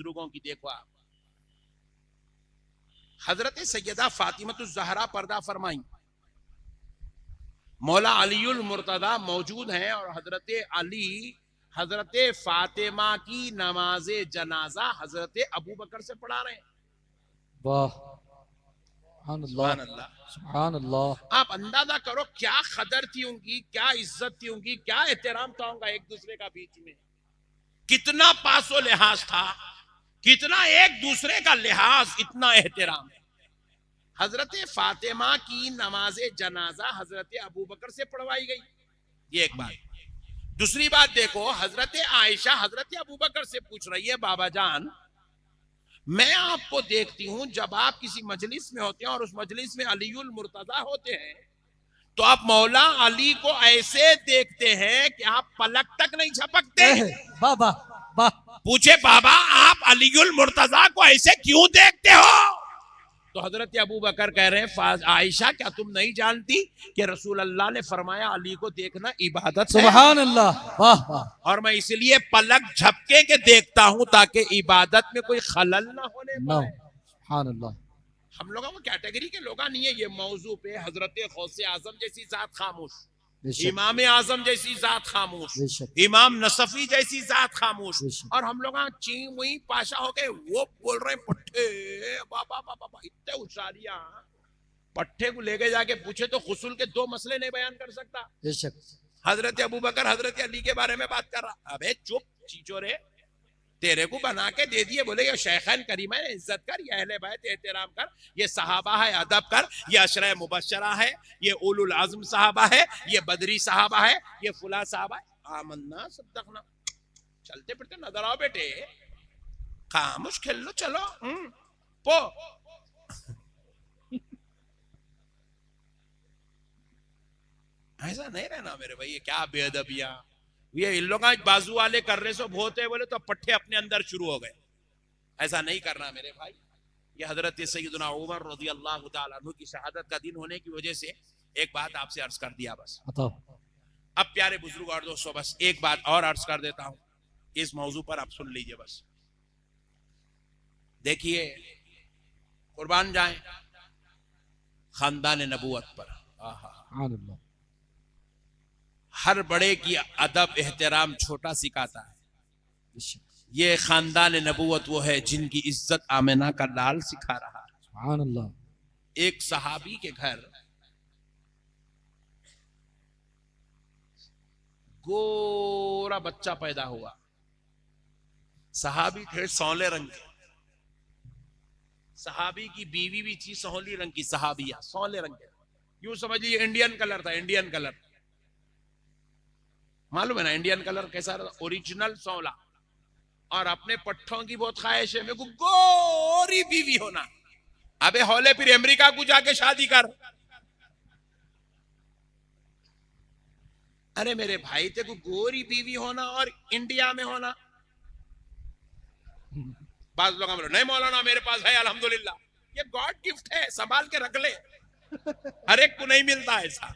बुजुर्गों की देखो आप। हजरत सैयदा फातिमतुज़ ज़हरा पर्दा फरमाई, मौला अलीउल मुर्तदा मौजूद हैं और हजरत अली हजरत फातिमा की नमाज जनाजा हजरत अबू बकर से पढ़ा रहे हैं। वाह, सुभान अल्लाह, सुभान अल्लाह। आप अंदाजा करो क्या कदर थी उनकी, क्या इज्जत थी उनकी, क्या एहतराम था उनका एक दूसरे का बीच में, कितना पासो लिहाज था, कितना एक दूसरे का लिहाज, इतना एहतराम। हजरत फातिमा की नमाज जनाजा हजरत अबू बकर से पढ़वाई गई, ये एक बात। दूसरी बात देखो, हजरत आयशा हजरत अबू बकर से पूछ रही है, बाबा जान मैं आपको देखती हूं जब आप किसी मजलिस में होते हैं और उस मजलिस में अलीउल मुर्तजा होते हैं तो आप मौला अली को ऐसे देखते हैं कि आप पलक तक नहीं झपकते। बाबा वाह, पूछे बाबा आप अलीउल मुर्तजा को ऐसे क्यों देखते हो? तो हजरत अबू बकर कह रहे हैं, आयशा क्या तुम नहीं जानती कि रसूल अल्लाह ने फरमाया अली को देखना इबादत है। सुभान अल्लाह, वाह वाह। और मैं इसलिए पलक झपके के देखता हूं ताकि इबादत में कोई खलल ना होने पाए। सुभान अल्लाह। हम लोगों को कैटेगरी के लोग नहीं है। ये मौजू पे हजरत गौसे आजम जैसी जात खामोश, इमाम आजम जैसी जात खामोश, इमाम नसफी जैसी जात खामोश, और हम लोग ची मुई पाशा हो गए वो बोल रहे हैं पट्टे बाबा बाबा, इतने होशियारियां। पट्टे को लेके जाके पूछे तो गुस्ल के दो मसले नहीं बयान कर सकता। हजरत अबू बकर हजरत अली के बारे में बात कर रहा, अबे चुप चीचोरे, तेरे को बना के दे दिए, बोले ये शेखैन करीमा है, इज्जत कर, ये अहले बैत एहतराम कर, ये सहाबा है अदब कर, ये अशरा मुबशरा है, ये उलुल आज़म सहाबा है, ये बदरी सहाबा है, ये फुला साहबा है। आमन्ना सद्दकना, चलते फिरते नजर आओ बेटे, खामोश खेल लो, चलो पो। ऐसा नहीं रहना मेरे भाई, ये क्या बेअदबिया। ये इन लोग बाजू वाले कर रहे सो भोते बोले तो पट्टे अपने अंदर शुरू हो गए। ऐसा नहीं करना मेरे भाई। ये हजरत सैयदना उमर रज़ी अल्लाह तआला अन्हु की शहादत का दिन होने की वजह से एक बात आपसे अर्ज कर दिया बस। अब प्यारे बुजुर्ग और दोस्तों, बस एक बात और अर्ज कर देता हूं, इस मौजू पर आप सुन लीजिए बस। देखिए, कुर्बान जाए खानदान नबूवत पर, हर बड़े की अदब एहतराम छोटा सिखाता है। ये खानदान नबूवत वो है जिनकी इज्जत आमिना का लाल सिखा रहा है। एक सहाबी के घर गोरा बच्चा पैदा हुआ। सहाबी थे सौले रंग के, सहाबी की बीवी भी थी सोहली रंग की, सहाबिया सौले रंग के, यूं समझ लीजिए इंडियन कलर था, इंडियन कलर। मालूम है ना इंडियन कलर कैसा रहता, ओरिजिनल सौला। और अपने पट्ठों की बहुत ख्वाहिश है मेरे को गोरी बीवी होना। अबे हौले फिर अमेरिका को जाके शादी कर। अरे मेरे भाई ते को गोरी बीवी होना और इंडिया में होना। बात लोग बोलो नहीं मौलाना मेरे पास है अल्हम्दुलिल्लाह, ये गॉड गिफ्ट है, संभाल के रख ले, हर एक को नहीं मिलता ऐसा।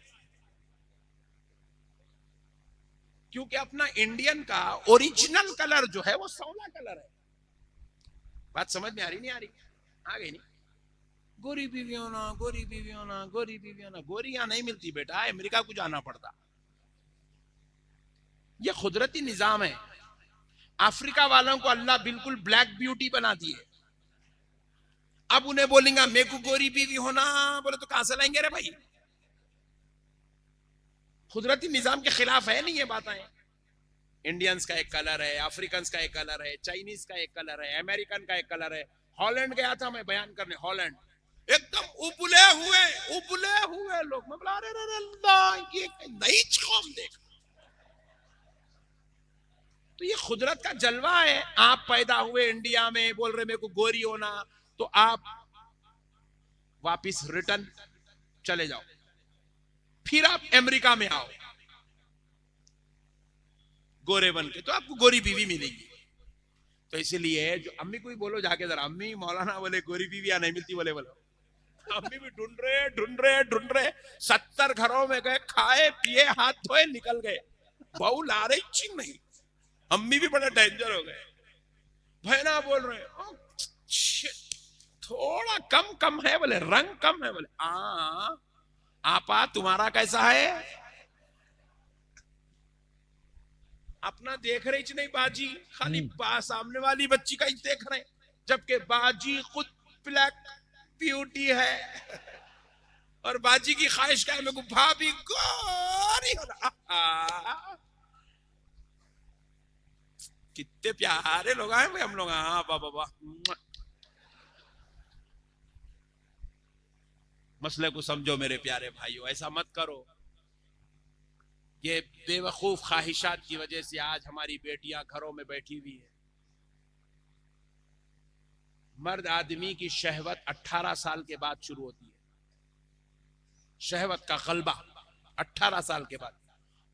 क्योंकि अपना इंडियन का ओरिजिनल कलर जो है वो सौला कलर है। बात समझ में आ रही नहीं आ रही? आ गई नहीं? गोरी बीवी होना, गोरी बीवी होना, गोरी बीवी होना, गोरी यहां नहीं मिलती बेटा, अमेरिका को जाना पड़ता। ये कुदरती निजाम है। अफ्रीका वालों को अल्लाह बिल्कुल ब्लैक ब्यूटी बना दिए। अब उन्हें बोलेंगे मेरे को गोरी बीवी होना, बोले तो कहां से लाएंगे रे भाई? कुदरती निजाम के खिलाफ है नहीं ये बातें। इंडियंस का एक कलर है, अफ्रीकन का एक कलर है, चाइनीज का एक कलर है, अमेरिकन का एक कलर है। हॉलैंड गया था मैं बयान करने, हॉलैंड एकदम उबले हुए लोग। मैं बोला अरे अल्लाह ये नई कौम देख। तो ये कुदरत का जलवा है। आप पैदा हुए इंडिया में, बोल रहे मेरे को गोरी होना, तो आप वापिस रिटर्न चले जाओ, फिर आप अमेरिका में आओ गोरे बन के, तो आपको गोरी बीवी मिलेगी। तो इसीलिए जो अम्मी को भी बोलो जाके जरा, अम्मी मौलाना बोले गोरी बीवी या नहीं मिलती, बोले बोलो। अम्मी भी ढूंढ रहे 70 घरों में गए, खाए पिए हाथ धोए निकल गए, बहू ला रही चिंग नहीं। अम्मी भी बड़ा डेंजर हो गए। भैना बोल रहे हैं, थोड़ा कम कम है, बोले रंग कम है, बोले आपा तुम्हारा कैसा है? अपना देख रही नहीं बाजी, खाली सामने वाली बच्ची का ही देख रहे, जबकि बाजी खुद ब्लैक ब्यूटी है और बाजी की ख्वाहिश क्या है, मेरे को भाभी गोरी होना। कितने प्यारे लोग आए भाई हम लोग। हाँ बाबा वाह। मसले को समझो मेरे प्यारे भाइयों, ऐसा मत करो। ये बेवकूफ ख्वाहिशात की वजह से आज हमारी बेटियां घरों में बैठी हुई है। मर्द आदमी की शहवत 18 साल के बाद शुरू होती है, शहवत का गलबा 18 साल के बाद।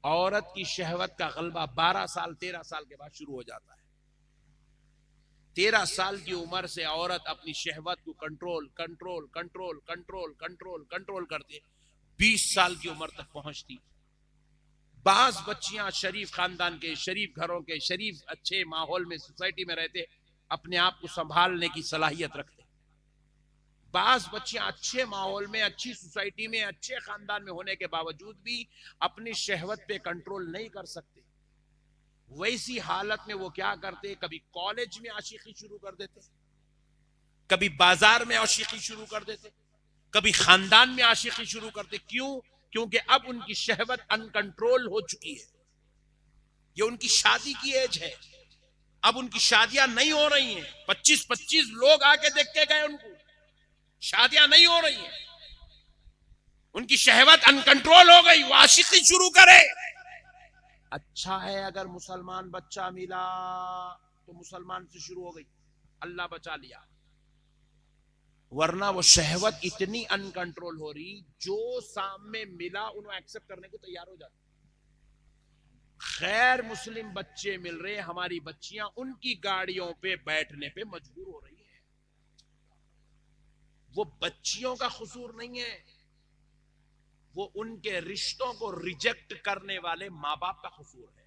औरत की शहवत का गलबा 12 साल 13 साल के बाद शुरू हो जाता है। 13 साल की उम्र से औरत अपनी शहवत को control control control control control control करते 20 साल की उम्र तक पहुंचती। बाज बच्चियां शरीफ खानदान के, शरीफ घरों के, शरीफ अच्छे माहौल में, सोसाइटी में रहते, अपने आप को संभालने की सलाहियत रखते। बाज बच्चियां अच्छे माहौल में, अच्छी सोसाइटी में, अच्छे खानदान में होने के बावजूद भी अपनी शहवत पे कंट्रोल नहीं कर सकते। वैसी हालत में वो क्या करते, कभी कॉलेज में आशिकी शुरू कर देते, कभी बाजार में आशिकी शुरू कर देते, कभी खानदान में आशिकी शुरू करते। क्यों? क्योंकि अब उनकी शहवत अनकंट्रोल हो चुकी है। ये उनकी शादी की एज है, अब उनकी शादियां नहीं हो रही हैं। 25-25 लोग आके देख के गए, उनको शादियां नहीं हो रही हैं, उनकी शहवत अनकंट्रोल हो गई, वो आशिकी शुरू करे। अच्छा है अगर मुसलमान बच्चा मिला तो मुसलमान से शुरू हो गई, अल्लाह बचा लिया, वरना वो शहवत इतनी अनकंट्रोल हो रही, जो सामने मिला उन्हें एक्सेप्ट करने को तैयार हो जाती। खैर मुस्लिम बच्चे मिल रहे, हमारी बच्चियां उनकी गाड़ियों पे बैठने पे मजबूर हो रही है। वो बच्चियों का कसूर नहीं है, वो उनके रिश्तों को रिजेक्ट करने वाले माँ बाप का कसूर है।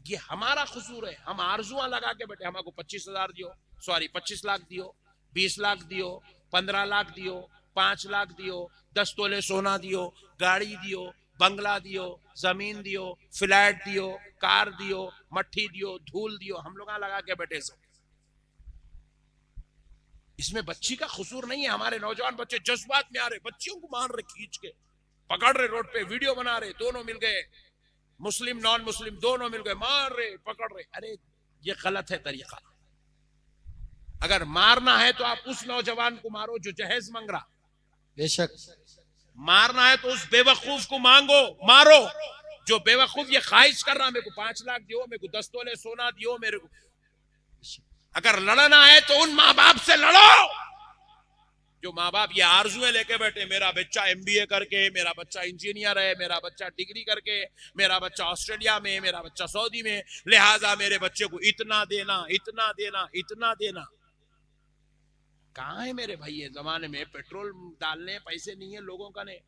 ये हमारा कसूर है। हम आरजुआं लगा के बैठे, हमको 25,000 दियो, सॉरी 25 लाख दियो, 20 लाख दियो, 15 लाख दियो, 5 लाख दियो, 10 तोले सोना दियो, गाड़ी दियो, बंगला दियो, जमीन दियो, फ्लैट दियो, कार दियो, मट्ठी दियो, धूल दियो, हम लोग लगा के बैठे सब। इसमें बच्ची का कसूर नहीं है। हमारे नौजवान बच्चे जज्बात में आ रहे, बच्चियों को मार रहे, खींच के पकड़ रहे, रोड पे वीडियो बना रहे, दोनों मिल गए, मुस्लिम नॉन मुस्लिम दोनों मिल गए, मार रहे, पकड़ रहे। अरे ये गलत है तरीका। अगर मारना है तो आप उस नौजवान को मारो जो जहेज मांग रहा, बेशक। मारना है तो उस बेवकूफ को मांगो, मारो जो बेवकूफ ये ख्वाहिश कर रहा, मेरे को 5 लाख दियो, मेरे को 10 तोले सोना दियो, मेरे को। अगर लड़ना है तो उन माँ बाप से लड़ो जो माँ बाप ये आरजुएं लेके बैठे, मेरा बच्चा MBA करके, मेरा बच्चा इंजीनियर है, मेरा बच्चा डिग्री करके, मेरा बच्चा ऑस्ट्रेलिया में, मेरा बच्चा सऊदी में, लिहाजा मेरे बच्चे को इतना देना, इतना देना, इतना देना। कहाँ है मेरे भाई? ये जमाने में पेट्रोल डालने पैसे नहीं है लोगों का, ने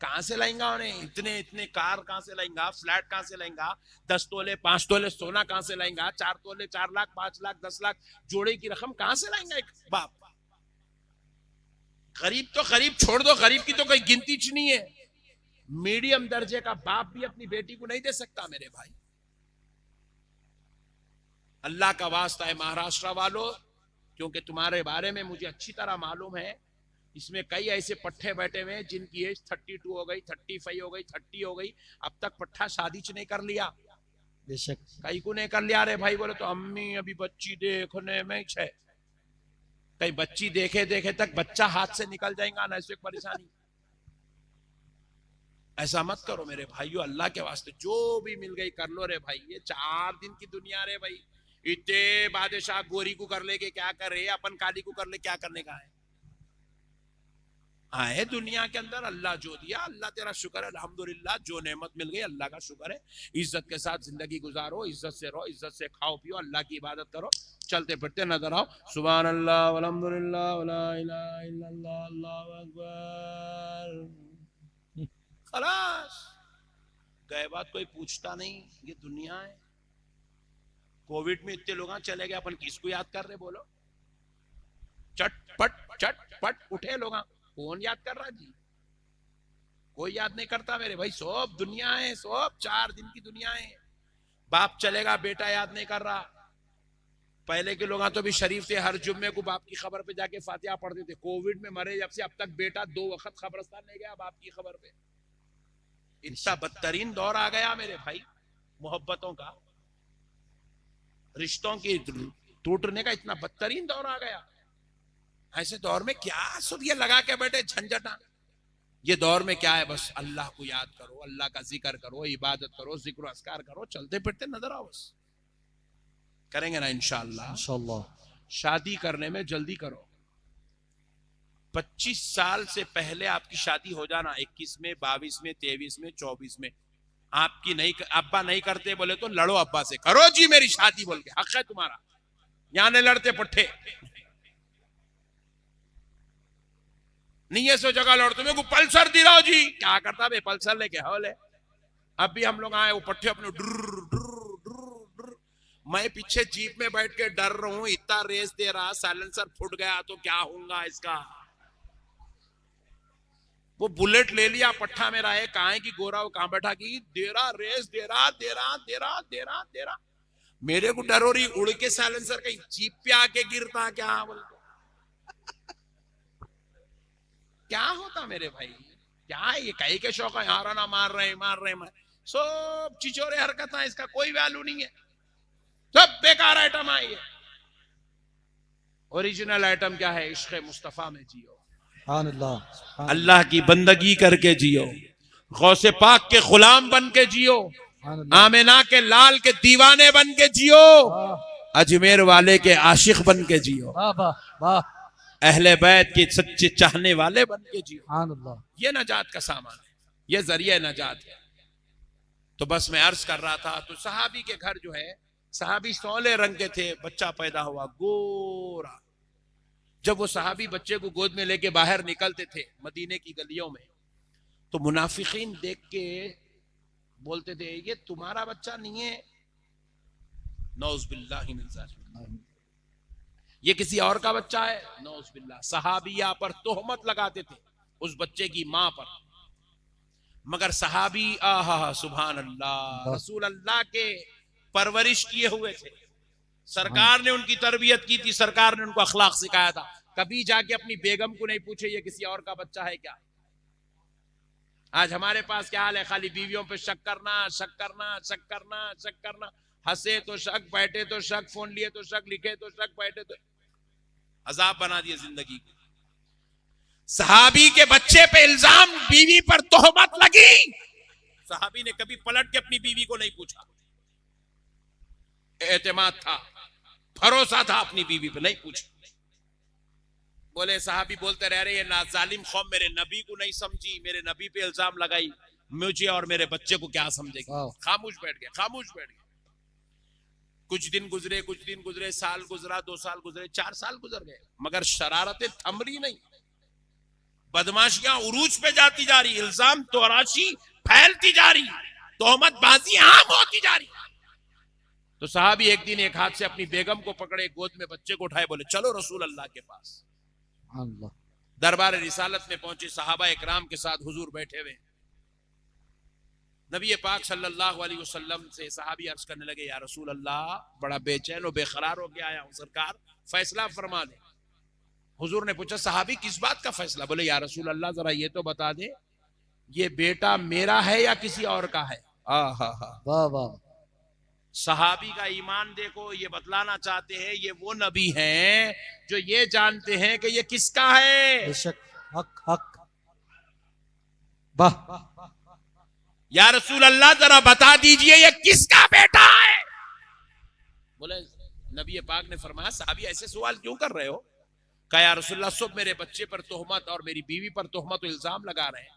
कहां से लाएंगा उन्हें? इतने इतने कार कहां से लाएंगा? फ्लैट कहां से लाएंगा? 10 तोले 5 तोले सोना कहां से लाएंगा? 4 तोले 4 लाख 5 लाख 10 लाख जोड़े की रकम कहां से लाएंगा एक बाप? गरीब तो गरीब छोड़ दो, गरीब की तो कोई गिनती च नहीं है। मीडियम दर्जे का बाप भी अपनी बेटी को नहीं दे सकता मेरे भाई। अल्लाह का वास्ता है महाराष्ट्र वालों, क्योंकि तुम्हारे बारे में मुझे अच्छी तरह मालूम है, इसमें कई ऐसे पट्टे बैठे हुए हैं जिनकी एज 32 हो गई, 35 हो गई, 30 हो गई, अब तक पट्टा शादी नहीं कर लिया। बेशक। कई को नहीं कर लिया रे भाई। बोले तो अम्मी अभी बच्ची देखने में है, कई बच्ची देखे देखे तक बच्चा हाथ से निकल जाएगा ना, ऐसी परेशानी। ऐसा मत करो मेरे भाइयों, अल्लाह के वास्ते जो भी मिल गई कर लो रे भाई। ये 4 दिन की दुनिया रे भाई। इतने बादशाह गोरी को कर ले के क्या कर रहे, अपन काली को कर ले क्या करने का है? आए दुनिया के अंदर, अल्लाह जो दिया अल्लाह तेरा शुक्र है, अल्हम्दुलिल्लाह। जो नेमत मिल गई अल्लाह का शुक्र है। इज्जत के साथ जिंदगी गुजारो, इज्जत से रहो, इज्जत से खाओ पियो, अल्लाह की इबादत करो, चलते फिरते नजर आओ। सुभान अल्लाह वल्हम्दुलिल्लाह वला इलाहा इल्लल्लाह अल्लाहु अकबर। खलास गए बात कोई पूछता नहीं, ये दुनिया है। कोविड में इतने लोग चले गए, अपन किसको याद कर रहे बोलो? चटपट उठे लोग, कौन याद कर रहा जी? कोई याद नहीं करता मेरे भाई। सब दुनिया है, सब 4 दिन की दुनिया है। बाप चलेगा, बेटा याद नहीं कर रहा। पहले के लोग तो भी शरीफ थे, हर जुम्मे को बाप की खबर पे जाके फातिहा पढ़ते थे। कोविड में मरे जब से अब तक बेटा 2 वक्त खबरस्तान नहीं गया बाप की खबर पे। इतना बदतरीन दौर आ गया मेरे भाई, मोहब्बतों का, रिश्तों की टूटने का इतना बदतरीन दौर आ गया। ऐसे दौर में क्या सब ये लगा के बैठे झंझटा? ये दौर में क्या है, बस अल्लाह को याद करो, अल्लाह का जिक्र करो, इबादत करो, जिक्र अस्कार करो, चलते फिरते नजर आओ। बस करेंगे ना इंशाअल्लाह। शादी करने में जल्दी करो। 25 साल से पहले आपकी शादी हो जाना, 21 में, 22 में, 23 में, 24 में। आपकी नहीं, अब्बा नहीं करते बोले तो लड़ो अब्बा से, करो जी मेरी शादी बोल के, हक है तुम्हारा। यहां नहीं लड़ते पट्टे, नहीं है सो जगह लड़, तुम्हें को पल्सर दिलाओ जी। क्या करता बे, पल्सर लेके हौले। अब भी हम लोग आए, वो पट्टे अपने डुर, मैं पीछे जीप में बैठ के डर रहा हूं, इतना रेस दे रहा, साइलेंसर फूट गया तो क्या होगा इसका। वो बुलेट ले लिया, पट्टा मेरा है, कहाँ की गोरा, वो कहाँ बैठा की दे रहा, रेस दे रहा। मेरे को डर हो रही, उड़ के साइलेंसर कहीं जीप पे आके गिरता क्या बोल। क्या होता मेरे भाई, क्या है ये, कहीं के शौक है, हाराना मार रहे सब चिचोरे हरकत है, इसका कोई वैल्यू नहीं है, सब बेकार आइटम है ये। ओरिजिनल आइटम क्या है? इश्क़ मुस्तफा में जियो, अल्लाह की बंदगी करके जियो, गौसे पाक के गुलाम बन के जियो, आमिना के लाल के दीवाने बन के जियो, अजमेर वाले के आशिक बन के जियो, अहले बैत के सच्चे चाहने वाले बन के जियो। ये नजात का सामान है, ये जरिया नजात है। तो बस मैं अर्ज कर रहा था, तो सहाबी के घर जो है, सहाबी सौले रंग के थे, बच्चा पैदा हुआ गोरा। जब वो सहाबी बच्चे को गोद में लेके बाहर निकलते थे मदीने की गलियों में, तो मुनाफिकीन देख के बोलते थे, ये तुम्हारा बच्चा नहीं है, नौज़ बिल्लाहि मिन ज़ालिक, ये किसी और का बच्चा है, नौज़ बिल्लाह। सहाबिया पर तोहमत लगाते थे उस बच्चे की मां पर। मगर सहाबी आहा सुभान अल्लाह, रसूल अल्लाह के परवरिश किए हुए थे, सरकार ने उनकी तरबियत की थी, सरकार ने उनको अखलाक सिखाया था। कभी जाके अपनी बेगम को नहीं पूछे ये किसी और का बच्चा है क्या। आज हमारे पास क्या हाल है, खाली बीवियों पे शक करना, हंसे तो शक, बैठे तो शक, फोन लिए तो शक, लिखे तो शक, बैठे तो अजाब बना दिए जिंदगी को। सहाबी के बच्चे पे इल्जाम, बीवी पर तोहमत लगी, सहाबी ने कभी पलट के अपनी बीवी को नहीं पूछा, एतमाद था, भरोसा था अपनी बीवी पे, नहीं पूछा। बोले सहाबी बोलते रह रहे, ये नाजालिम कौम मेरे नबी को नहीं समझी, मेरे नबी पे इल्जाम लगाई, मुझे और मेरे बच्चे को क्या समझेगी। खामोश बैठ गए। कुछ दिन गुजरे, साल गुजरा, 2 साल गुजरे, 4 साल गुजर गए, मगर शरारतें थम रही नहीं, बदमाशियां उरूज पे जाती जा रही, इल्जाम तराशी फैलती जा रही, तोहमत बाजी आम होती जा रही। तो साहबी एक दिन एक हाथ से अपनी बेगम को पकड़े, गोद में बच्चे को उठाए, बोले चलो रसूल अल्लाह के पास। दरबार रिसालत में पहुंचे, सहाबा इकराम के साथ हुजूर बैठे हुए। नबी पाक सल्लल्लाहु अलैहि वसल्लम से सहाबी अर्ज करने लगे, या रसूल अल्लाह, बड़ा बेचैन और बेकरार हो के आया हूं, सरकार फैसला फरमा दे। हुजूर ने पूछा, सहाबी किस बात का फैसला? बोले, या रसूल अल्लाह जरा ये तो बता दे, ये बेटा मेरा है या किसी और का है। वाह वाह, सहाबी का ईमान देखो, ये बतलाना चाहते हैं ये वो नबी हैं जो ये जानते हैं कि ये किसका है। बेशक, हक हक, वाह। या रसूल अल्लाह जरा बता दीजिए ये किसका बेटा है। बोले, नबी पाक ने फरमाया, सहाबी ऐसे सवाल क्यों कर रहे हो? कहा, या रसूल अल्लाह, सब मेरे बच्चे पर तोहमत और मेरी बीवी पर तोहमत इल्जाम लगा रहे हैं,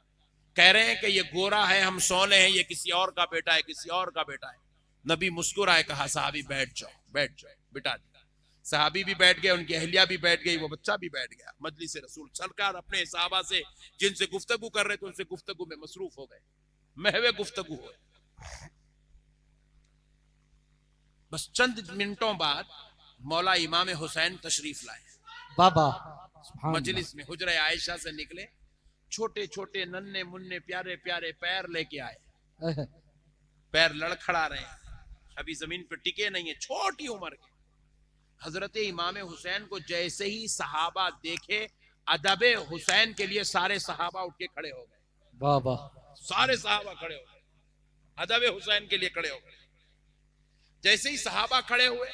कह रहे हैं कि ये गोरा है, हम सोने हैं, ये किसी और का बेटा है, किसी और का बेटा है। नबी मुस्कुराए, कहा, साहबी बैठ जाओ, बिठा दिया। साहबी भी बैठ गए, उनकी अहलिया भी बैठ गई, वो बच्चा भी बैठ गया। मजलिस रसूल, सरकार अपने सहाबा से जिनसे गुफ्तगू कर रहे थे उनसे गुफ्तगू में मसरूफ हो गए, महवे गुफ्तगू हो। बस चंद मिनटों बाद मौला इमाम हुसैन तशरीफ लाए। बाबा मजलिस में हुजरा आयशा से निकले, छोटे छोटे नन्हे मुन्ने प्यारे प्यारे पैर लेके आए। पैर लड़खड़ा रहे हैं, अभी जमीन पर टिके नहीं है, छोटी उम्र के। हजरत इमाम हुसैन को जैसे ही सहाबा देखे, अदबे हुसैन के लिए सारे सहाबा उठ के खड़े हो गए। बाबा सारे सहाबा खड़े हो गए, अदबे हुसैन के लिए खड़े हो गए। जैसे ही सहाबा खड़े हुए,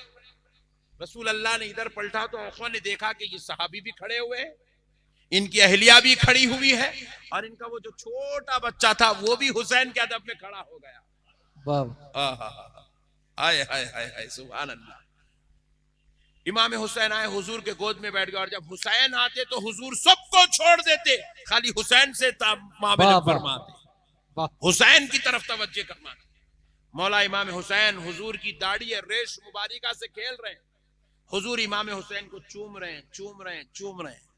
रसूल अल्लाह ने इधर पलटा तो आंखों ने देखा कि ये सहाबी भी खड़े हुए, इनकी अहलिया भी खड़ी हुई है, और इनका वो जो छोटा बच्चा था वो भी हुसैन के अदब में खड़ा हो गया। हाय हाय हाय हाय, सुभान अल्लाह। इमाम हुसैन आए, हुजूर के गोद में बैठ गए, और जब हुसैन आते तो हुजूर सबको छोड़ देते, खाली हुसैन से मामला फरमाते, हुसैन की तरफ तवज्जो करवाते। मौला इमाम हुसैन हुजूर की दाढ़ी रेश मुबारिका से खेल रहे हैं, हुजूर इमाम हुसैन को चूम रहे हैं, चूम रहे हैं, चूम रहे हैं।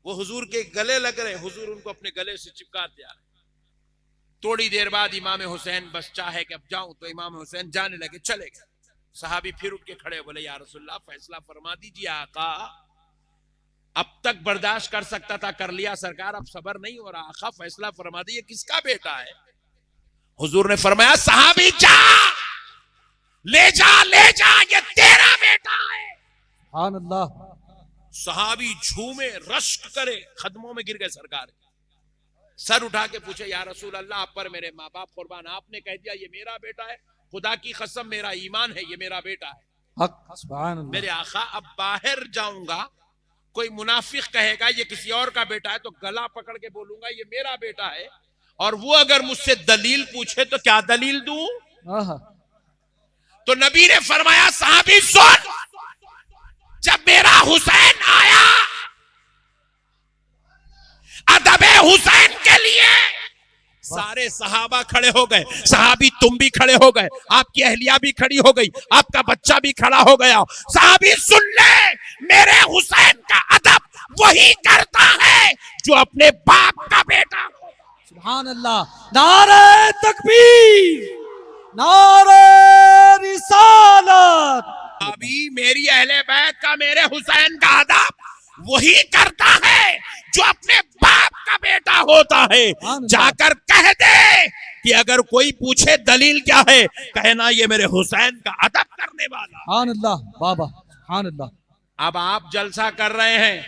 वो हुजूर के गले लग रहे हैं, हुजूर उनको अपने गले से चिपकाते आ रहे। थोड़ी देर बाद इमाम हुसैन बस चाहे कि अब जाऊं, तो इमाम हुसैन जाने लगे, चले गए। सहाबी फिर उठ के खड़े, बोले या रसूलल्लाह फैसला फरमा दीजिए आका। अब तक बर्दाश्त कर सकता था, कर लिया सरकार, अब सब्र नहीं हो रहा, आका फैसला फरमा दीजिए, किसका बेटा है? हुजूर ने फरमाया सहाबी जा, ले जा, ले जा, ये तेरा बेटा है। सुभान अल्लाह। सहाबी झूमे, रश्क करे, कदमों में गिर गए सरकार के। सर उठा के पूछे या रसूल अल्लाह, आप पर मेरे माँ बाप कुर्बान, आपने कह दिया ये मेरा बेटा है, खुदा की कसम मेरा ईमान है ये मेरा बेटा है। सुभान अल्लाह। मेरे आका अब बाहर जाऊंगा, कोई मुनाफिक कहेगा ये किसी और का बेटा है, तो गला पकड़ के बोलूंगा ये मेरा बेटा है, और वो अगर मुझसे दलील पूछे तो क्या दलील दूं? तो नबी ने फरमाया साहबी सुन, जब मेरा हुसैन आया अदबे हुसैन के लिए सारे सहाबा खड़े हो गए, सहाबी तुम भी खड़े हो गए, आपकी अहलिया भी खड़ी हो गई, आपका बच्चा भी खड़ा हो गया। सहाबी सुन ले, मेरे हुसैन का अदब वही करता है जो अपने बाप का बेटा। सुभान अल्लाह। नारे तकबीर, नारे रिसालत। अभी मेरी अहले बैत का, मेरे हुसैन का अदब वही करता है जो अपने बाप का बेटा होता है। जाकर कह दे कि अगर कोई पूछे दलील क्या है, कहना ये मेरे हुसैन का अदब करने वाला। सुभान अल्लाह बाबा, सुभान अल्लाह। अब आप जलसा कर रहे हैं,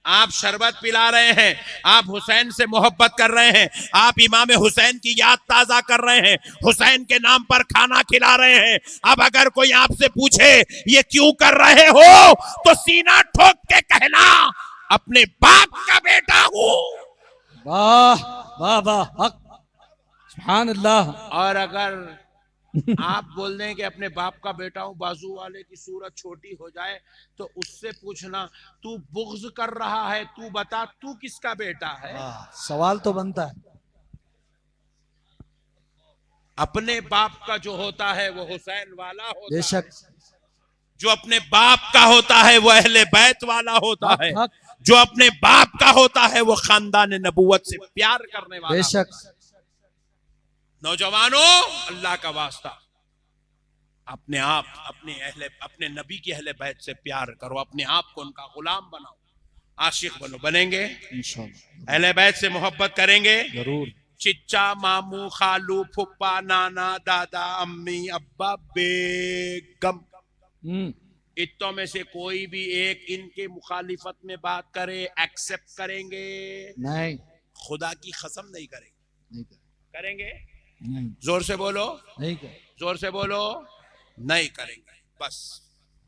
आप शरबत पिला रहे हैं, आप हुसैन से मोहब्बत कर रहे हैं, आप इमाम हुसैन की याद ताजा कर रहे हैं, हुसैन के नाम पर खाना खिला रहे हैं। अब अगर कोई आपसे पूछे ये क्यों कर रहे हो, तो सीना ठोक के कहना अपने बाप का बेटा हूं। वाह वाह वाह, हक, सुभान अल्लाह। और अगर आप बोल दें कि अपने बाप का बेटा हूं, बाजू वाले की सूरत छोटी हो जाए तो उससे पूछना तू बुग़्ज़ कर रहा है, तू बता तू किसका बेटा है? सवाल तो बनता है। अपने बाप का जो होता है वो हुसैन वाला होता है, बेशक। जो अपने बाप का होता है वो अहले बैत वाला होता है, हक। जो अपने बाप का होता है वो खानदान नबूवत से प्यार करने वाला। बेशक। नौजवानों, अल्लाह का वास्ता, अपने आप अपने नबी की अहले बैत से प्यार करो, अपने आप को उनका गुलाम बनाओ, आशिक बनो। बनेंगे इंशाअल्लाह, अहले बैत से मोहब्बत करेंगे जरूर। चिच्चा, मामू, खालू, फुप्पा, नाना, दादा, अम्मी, अब्बा, बेगम, इत्तों में से कोई भी एक इनके मुखालिफत में बात करे, एक्सेप्ट करेंगे? नहीं। खुदा की कसम नहीं करेंगे। करेंगे? नहीं। जोर से बोलो। नहीं करेंगे। जोर से बोलो। नहीं करेंगे। बस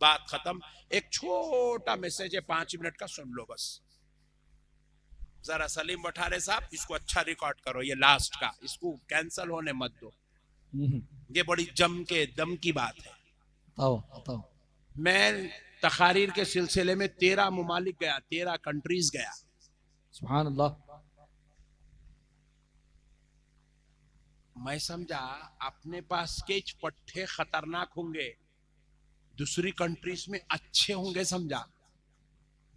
बात खत्म। एक छोटा मैसेज है, 5 मिनट का, सुन लो बस। जरा सलीम बठारे साहब, इसको अच्छा रिकॉर्ड करो, ये लास्ट का, इसको कैंसल होने मत दो, ये बड़ी जम के दम की बात है। बताओ। मैं तकारीर के सिलसिले में 13 मुमालिक गया, 13 कंट्रीज गया। सुभान अल्लाह। मैं समझा अपने पास के पट्टे खतरनाक होंगे, दूसरी कंट्रीज में अच्छे होंगे, समझा।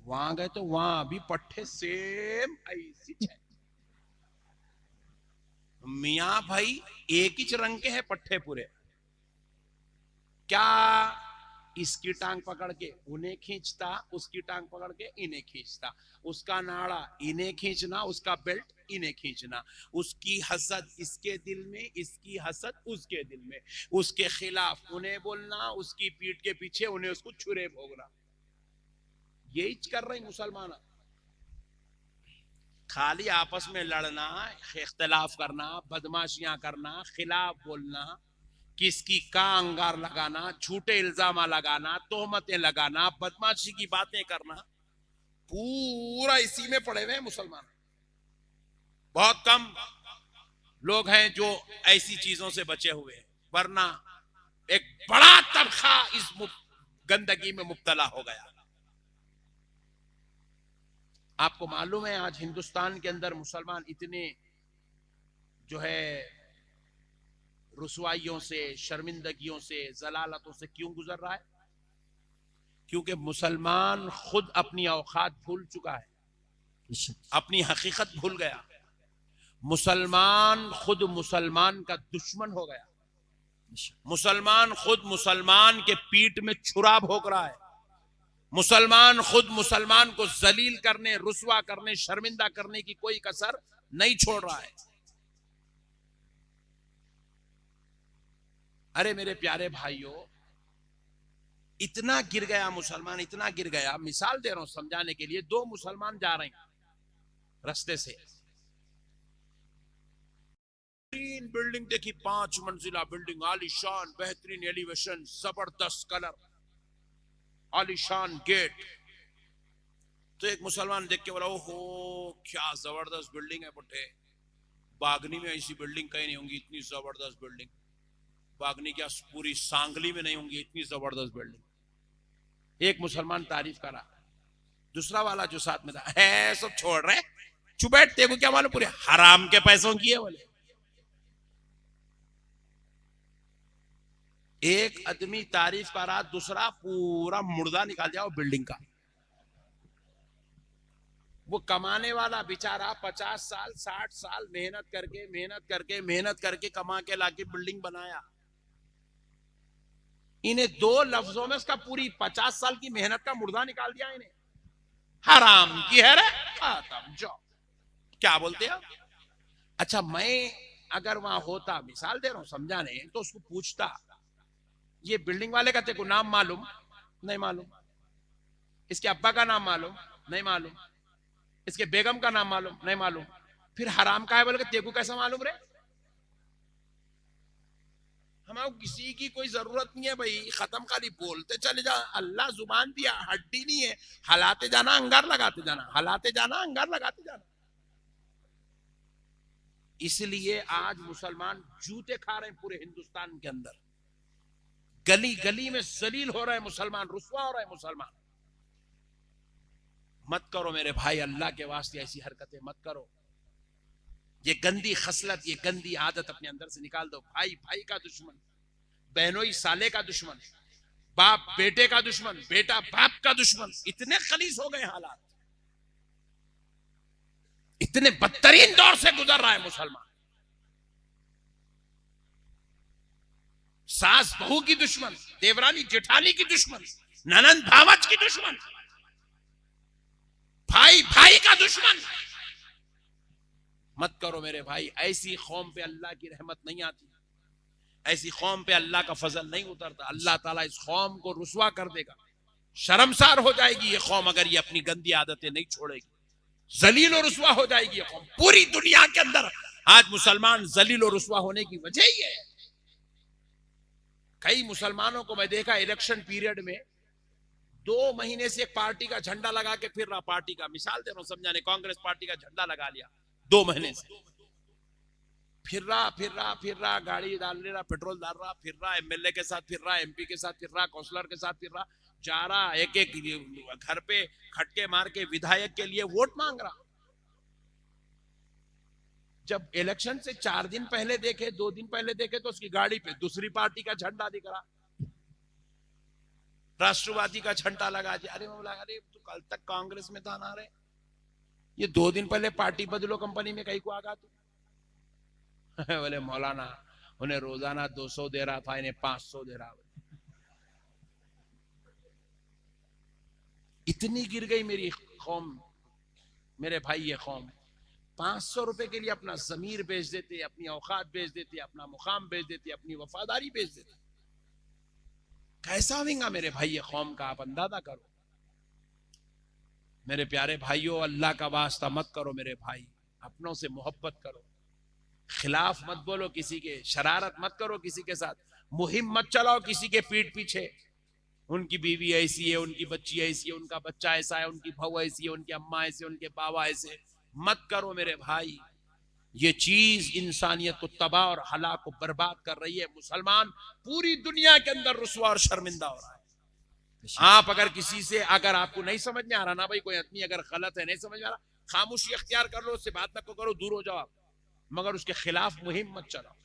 वहां गए तो वहां भी पट्टे सेम ऐसी है। मियां भाई एक ही रंग के हैं पट्टे पूरे, क्या इसकी टांग पकड़ के उन्हें खींचता, उसकी टांग पकड़ के इन्हें खींचता, उसका नाड़ा इन्हें खींचना, उसका बेल्ट इन्हें खींचना, उसकी हसद इसके दिल में, इसकी हसद उसके दिल में, उसके खिलाफ उन्हें बोलना, उसकी पीठ के पीछे उन्हें उसको छुरे भोगना। यही कर रहे मुसलमान, खाली आपस में लड़ना, इख्तिलाफ करना, बदमाशियां करना, खिलाफ बोलना, किसकी का अंगार लगाना, झूठे इल्जाम लगाना, तोहमतें लगाना, बदमाशी की बातें करना, पूरा इसी में पड़े हुए हैं मुसलमान। बहुत कम लोग हैं जो ऐसी चीजों से बचे हुए हैं, वरना एक बड़ा तबका इस गंदगी में मुब्तला हो गया। आपको मालूम है आज हिंदुस्तान के अंदर मुसलमान इतने जो है रुसवाइयों से, शर्मिंदगियों से, जलालतों से क्यों गुजर रहा है? क्योंकि मुसलमान खुद अपनी औकात भूल चुका है, अपनी हकीकत भूल गया। मुसलमान खुद मुसलमान का दुश्मन हो गया, मुसलमान खुद मुसलमान के पीठ में छुरा भोग रहा है, मुसलमान खुद मुसलमान को जलील करने, रुसवा करने, शर्मिंदा करने की कोई कसर नहीं छोड़ रहा है। अरे मेरे प्यारे भाइयों, इतना गिर गया मुसलमान, इतना गिर गया। मिसाल दे रहा हूं समझाने के लिए। दो मुसलमान जा रहे हैं रास्ते से, बिल्डिंग देखी, 5 मंजिला बिल्डिंग, आलीशान, बेहतरीन एलिवेशन, जबरदस्त कलर, आलीशान गेट। तो एक मुसलमान देख के बोला, ओहो क्या जबरदस्त बिल्डिंग है बुट्टे, बागनी में ऐसी बिल्डिंग कहीं नहीं होंगी, इतनी जबरदस्त बिल्डिंग। बागनी क्या पूरी सांगली में नहीं होंगी इतनी जबरदस्त बिल्डिंग। एक मुसलमान तारीफ करा, दूसरा वाला जो साथ में था, है सब छोड़ रहे, चुप बैठ, तेरे को क्या मालूम पूरे हराम के पैसों की है बोले। एक आदमी तारीफ करा, दूसरा पूरा मुर्दा निकाल दिया वो बिल्डिंग का। वो कमाने वाला बेचारा 50 साल 60 साल मेहनत करके कमा के लाके बिल्डिंग बनाया। इन्हें 2 लफ्जों में उसका पूरी 50 साल की मेहनत का मुर्दा निकाल दिया इन्हें। हराम की है रे, खत्म जाओ। क्या बोलते हैं? अच्छा, मैं अगर वहां होता, मिसाल दे रहा हूं समझाने, तो उसको पूछता, ये बिल्डिंग वाले का तेरे को नाम मालूम? नहीं मालूम। इसके अब्बा का नाम मालूम? नहीं मालूम। इसके बेगम का नाम मालूम? नहीं मालूम। फिर हराम का है बोल के तेरे को कैसा मालूम रे? हमारे किसी की कोई जरूरत नहीं है भाई, खत्म, खाली बोलते चले जा। अल्लाह जुबान दिया, हड्डी नहीं है, हलाते जाना, अंगार लगाते जाना, हलाते जाना, अंगार लगाते जाना। इसलिए आज मुसलमान जूते खा रहे हैं पूरे हिंदुस्तान के अंदर, गली गली में जलील हो रहे हैं मुसलमान, रुसवा हो रहे हैं मुसलमान। मत करो मेरे भाई, अल्लाह के वास्ते ऐसी हरकतें मत करो। ये गंदी खसलत, ये गंदी आदत अपने अंदर से निकाल दो। भाई भाई का दुश्मन, बहनोई साले का दुश्मन, बाप बेटे का दुश्मन, बेटा बाप का दुश्मन। इतने खलीस हो गए हालात, इतने बदतरीन दौर से गुजर रहा है मुसलमान। सास बहू की दुश्मन, देवरानी जेठानी की दुश्मन, ननंद भावच की दुश्मन, भाई भाई का दुश्मन। मत करो मेरे भाई, ऐसी कौम पे अल्लाह की रहमत नहीं आती, ऐसी कौम पे अल्लाह का फजल नहीं उतरता। अल्लाह ताला इस कौम को रुसवा कर देगा, शर्मसार हो जाएगी ये कौम अगर ये अपनी गंदी आदतें नहीं छोड़ेगी। जलील और रुसवा हो जाएगी ये कौम। पूरी दुनिया के अंदर आज मुसलमान जलील और रुसवा होने की वजह ही है। कई मुसलमानों को मैं देखा इलेक्शन पीरियड में 2 महीने से एक पार्टी का झंडा लगा के फिर रहा। पार्टी का मिसाल दे रहा हूं समझाने, कांग्रेस पार्टी का झंडा लगा लिया 2 महीने से, फिर रहा, गाड़ी डाल रहा, पेट्रोल डाल रहा, फिर रहा, एमएलए के साथ फिर रहा, एमपी के साथ फिर रहा, काउंसलर के साथ फिर रहा, जा रहा, एक एक घर पे खटके मार के विधायक के लिए वोट मांग रहा। जब इलेक्शन से 4 दिन पहले देखे, 2 दिन पहले देखे, तो उसकी गाड़ी पे दूसरी पार्टी का झंडा दिख रहा, राष्ट्रवादी का झंडा लगा दिया। अरे मैं बोला, अरे तू कल तक कांग्रेस में था ना रे, ये 2 दिन पहले पार्टी बदलो कंपनी में कहीं को आ गया तू। बोले मौलाना उन्हें रोजाना 200 दे रहा था, इन्हें 500 दे रहा। इतनी गिर गई मेरी कौम, मेरे भाई ये कौम 500 रुपए के लिए अपना जमीर बेच देते, अपनी औकात बेच देते, अपना मुकाम बेच देते, अपनी वफादारी बेच देते। कैसा होगा मेरे भाई ये कौम का, आप अंदाजा करो। मेरे प्यारे भाइयों, अल्लाह का वास्ता मत करो मेरे भाई, अपनों से मोहब्बत करो, खिलाफ मत बोलो किसी के, शरारत मत करो किसी के साथ, मुहिम मत चलाओ किसी के पीठ पीछे। उनकी बीवी ऐसी है, उनकी बच्ची ऐसी है, उनका बच्चा ऐसा है, उनकी बहू ऐसी है, उनकी अम्मा ऐसी, उनके बाबा ऐसे, मत करो मेरे भाई। ये चीज इंसानियत को तबाह और हलाक को बर्बाद कर रही है। मुसलमान पूरी दुनिया के अंदर रुसवा और शर्मिंदा हो रहा है। आप अगर किसी से, अगर आपको नहीं समझ में आ रहा ना भाई, कोई आदमी अगर गलत है, नहीं समझ में आ रहा, खामोशी अख्तियार कर लो, उससे बात ना करो, दूर हो जाओ आप, मगर उसके खिलाफ मुहिम मत चलाओ।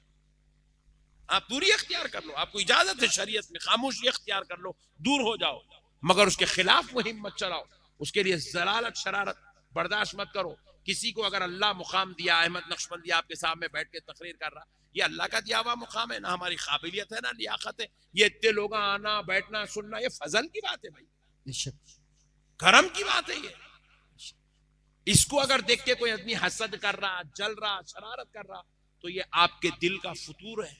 आप दूरी अख्तियार कर लो, आपको इजाजत है शरीयत में, खामोशी अख्तियार कर लो, दूर हो जाओ, मगर उसके खिलाफ मुहिम मत चलाओ। उसके लिए जलालत शरारत बर्दाश्त मत करो। किसी को अगर अल्लाह मुकाम दिया, अहमद नक्शबंदी आपके सामने बैठ के तकरीर कर रहा, ये अल्लाह का दिया हुआ मुकाम है, ना हमारी काबिलियत है ना लियाकत है। ये इतने लोग आना बैठना सुनना, ये फजल की बात है भाई, करम की बात है ये। इसको अगर देख के कोई आदमी हसद कर रहा, जल रहा, शरारत कर रहा, तो ये आपके दिल का फुतूर है।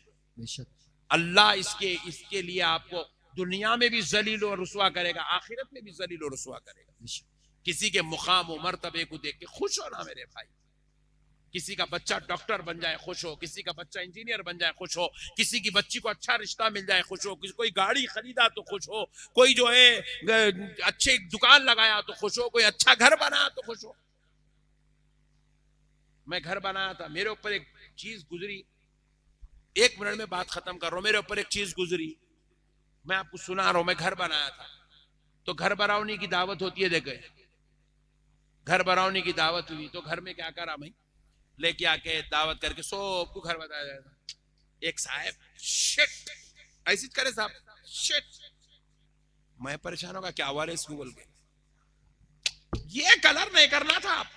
अल्लाह इसके लिए आपको दुनिया में भी जलील और रुसवा करेगा, आखिरत में भी जलील और रुसवा करेगा। किसी के मुकाम और मर्तबे को देख के खुश हो ना मेरे भाई। किसी का बच्चा डॉक्टर बन जाए खुश हो, किसी का बच्चा इंजीनियर बन जाए खुश हो, किसी की बच्ची को अच्छा रिश्ता मिल जाए खुश हो, कोई गाड़ी खरीदा तो खुश हो, कोई जो है अच्छी दुकान लगाया तो खुश हो, कोई अच्छा घर बनाया तो खुश हो। मैं घर बनाया था, मेरे ऊपर एक चीज गुजरी, 1 मिनट में बात खत्म कर रहा हूं। मेरे ऊपर एक चीज गुजरी, मैं आपको सुना रहा हूं। मैं घर बनाया था, तो घर बरावनी की दावत होती है, देखे घर बरावनी की दावत हुई, तो घर में क्या करा भाई, लेके आके दावत करके सबको घर बताया जाएगा। एक साहब शिट ऐसी करे साहब, शिट, मैं परेशान होगा, क्या हुआ रे इसको बोल के, ये कलर नहीं करना था, आप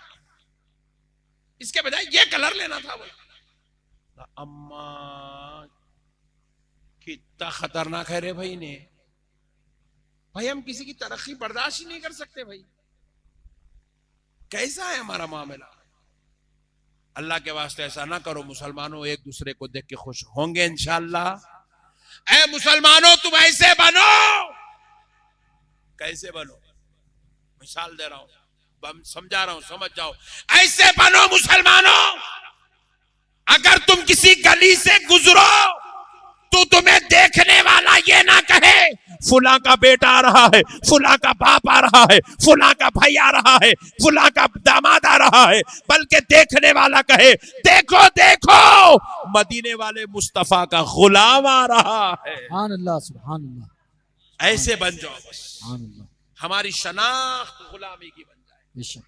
इसके बजाय ये कलर लेना था। बोल अम्मा कितना खतरनाक है रे भाई ने, भाई हम किसी की तरक्की बर्दाश्त ही नहीं कर सकते भाई। कैसा है हमारा मामला। अल्लाह के वास्ते ऐसा ना करो मुसलमानों, एक दूसरे को देख के खुश होंगे इंशाअल्लाह। ऐ मुसलमानों तुम ऐसे बनो। कैसे बनो, मिसाल दे रहा हूं, समझा रहा हूं, समझ जाओ। ऐसे बनो मुसलमानों, अगर तुम किसी गली से गुजरो तो तुम्हें देखने वाला ये ना कहे फुला का बेटा आ रहा है, फुला का बाप आ रहा है, फुला का भाई आ रहा है, फुला का दामाद आ रहा है, बल्कि देखने वाला कहे देखो देखो मदीने वाले मुस्तफा का गुलाम आ रहा है। सुभान अल्लाह, सुभान अल्लाह। ऐसे बन जाओ बस, हमारी शनाख्त गुलामी की बन जाए,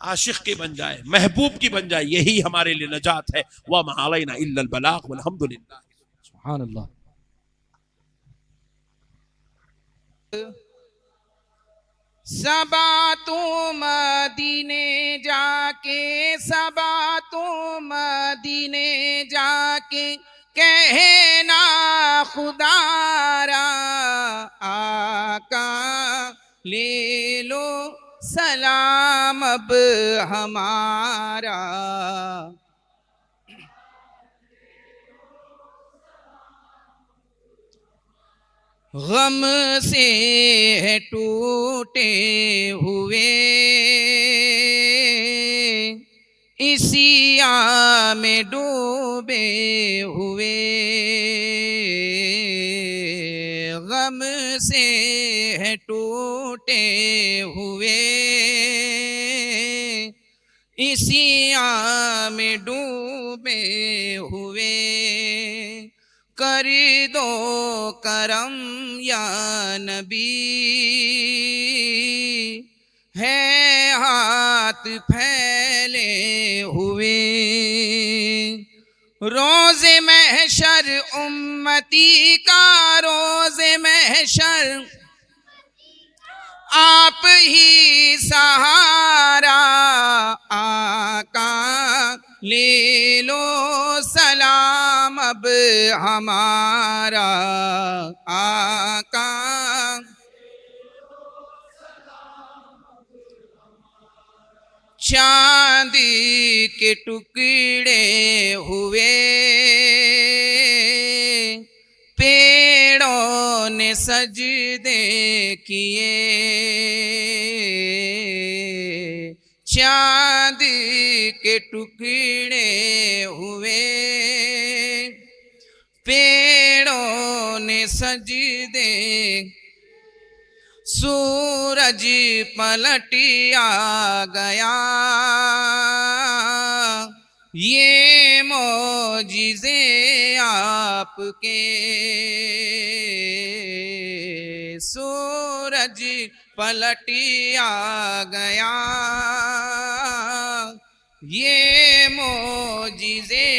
आशिक की बन जाए, महबूब की बन जाए, यही हमारे लिए नजात है। व मा अलैना इल्लल बलाग वल्हम्दुलिल्लाह। सुभान अल्लाह। सबा तो मदीने जाके, सबा तो मदीने जाके कहना खुदारा आका ले लो सलाम अब हमारा। गम से है टूटे हुए इसी आम में डूबे हुए, गम से है टूटे हुए इसी आम में डूबे हुए। कर दो करम या नबी, है हाथ फैले हुए। रोज़े महशर उम्मती का, रोज़े महशर आप ही सहारा, आका ले लो सलाम अब हमारा आका। चांदी के टुकड़े हुए पेड़ों ने सजदे किए, चांदी के टुकड़े हुए पेड़ों ने सजदे, सूरज पलटिया गया, ये मौजिज़े आपके। सूरज पलटिया गया, ये मौजिज़े।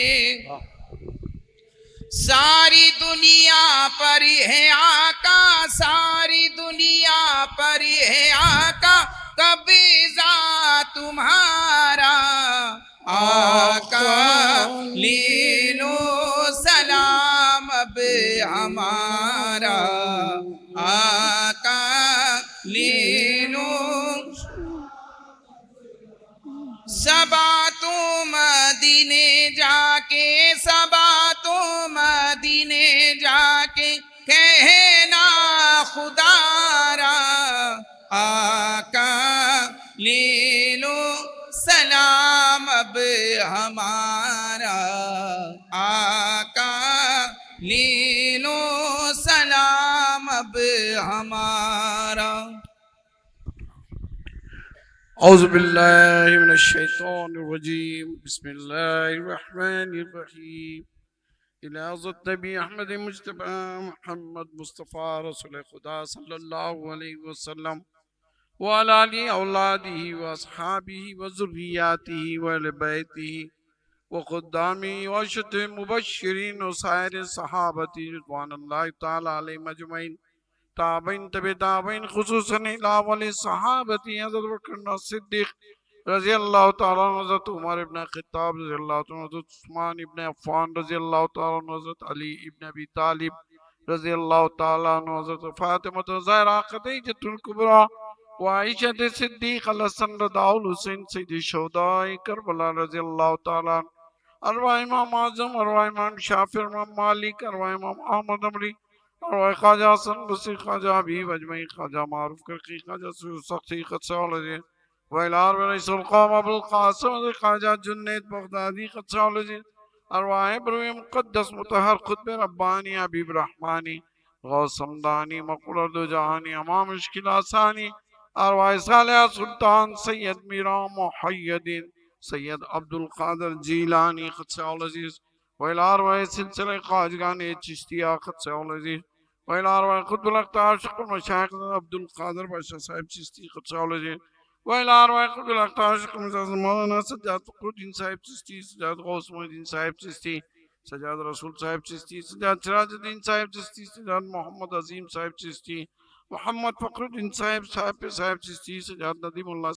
सारी दुनिया पर है आका, सारी दुनिया पर है आका, कब्ज़ा तुम्हारा आका। ले लो सलाम अब हमारा आका, ले लो। सबा तो मदीने जाके, सबा तो मदीने जाके कहना खुदारा आका। ले लो सलाम अब हमारा आका, ले लो सलाम अब हमारा। औज़ुबिल्लाहि मिनश्शैतानिर्रजीम, बिस्मिल्लाहिर्रहमानिर्रहीम। इला हज़रत नबी अहमद मुज्तबा मुहम्मद मुस्तफ़ा रसूल खुदा सल्लल्लाहु अलैहि वसल्लम व अला आलिहि औलादिही व अस्हाबिही व ज़ुर्रिय्यातिही व अहले बैतिही व ख़ुद्दामिही व अशरति मुबश्शिरीन व साइरि सहाबती रिज़वानुल्लाहि तआला अलैहिम अजमईन। ताबईन तबे ताबईन खुसूसन इला वली सहाबती हज़रत बकर सिद्दीक़ रज़ी अल्लाह तआला अन्हु, हज़रत उमर इब्न ख़त्ताब रज़ी अल्लाह तआला अन्हु, हज़रत उस्मान इब्न अफ़्फ़ान रज़ी अल्लाह तआला अन्हु, हज़रत अली इब्न अबी तालिब रज़ी अल्लाह तआला अन्हु, हज़रत फ़ातिमा ज़हरा ख़दीजतुल कुबरा व आइशा सिद्दीक़ अल-हसन रदाउल हुसैन सय्यिद शुहदाए करबला रज़ी अल्लाह तआला अन्हु, अरवाह इमाम आज़म, अरवाह इमाम शाफ़िई, इमाम मालिक, अरवाह इमाम अहमद अम्बली, अरवाह ख्वाजा हसन बसरी, ख्वाजा हबीब अजमई, ख्वाजा मारूफ करकी, ख्वाजा सख्ती क़त्साउल वैलार रईसुल क़ौम अबुल क़ासिम ख्वाजा जुन्नैद बगदादी क़त्साउल, अरवाह इब्राहिम मुक़द्दस मुतहर ख़ुतब रब्बानी हबीब रहमानी गौस समदानी मक़बूल दो जहानी अमाम मुश्किल आसानी, अरवाह सालिहा सुल्तान सैयद मीरा मुहय्यदीन सैयद अब्दुल क़ादिर जीलानी क़त्साउल वैलार व सिलसिले ख़वाजगान चिश्तिया क़त्साउल, वैलार व क़ुतुबुल अख़्तार शुक्र मशाइख़ अब्दुल क़ादिर बादशाह साहिब चिश्ती क़त्साउल, वैलार व क़ुतुबुल अख़्तार शुक्र मौलाना सज्जाद फ़खरुद्दीन साहिब चिश्ती, सज्जाद गौस मोइनुद्दीन साहिब चिश्ती, सज्जाद रसूल साहिब चिश्ती, सज्जाद सिराजुद्दीन साहिब चिश्ती, सज्जाद मोहम्मद अज़ीम साहिब चिश्ती, मोहम्मद फ़खरुद्दीन साहिब चिश्ती, सज्जाद नदीमुल्लाह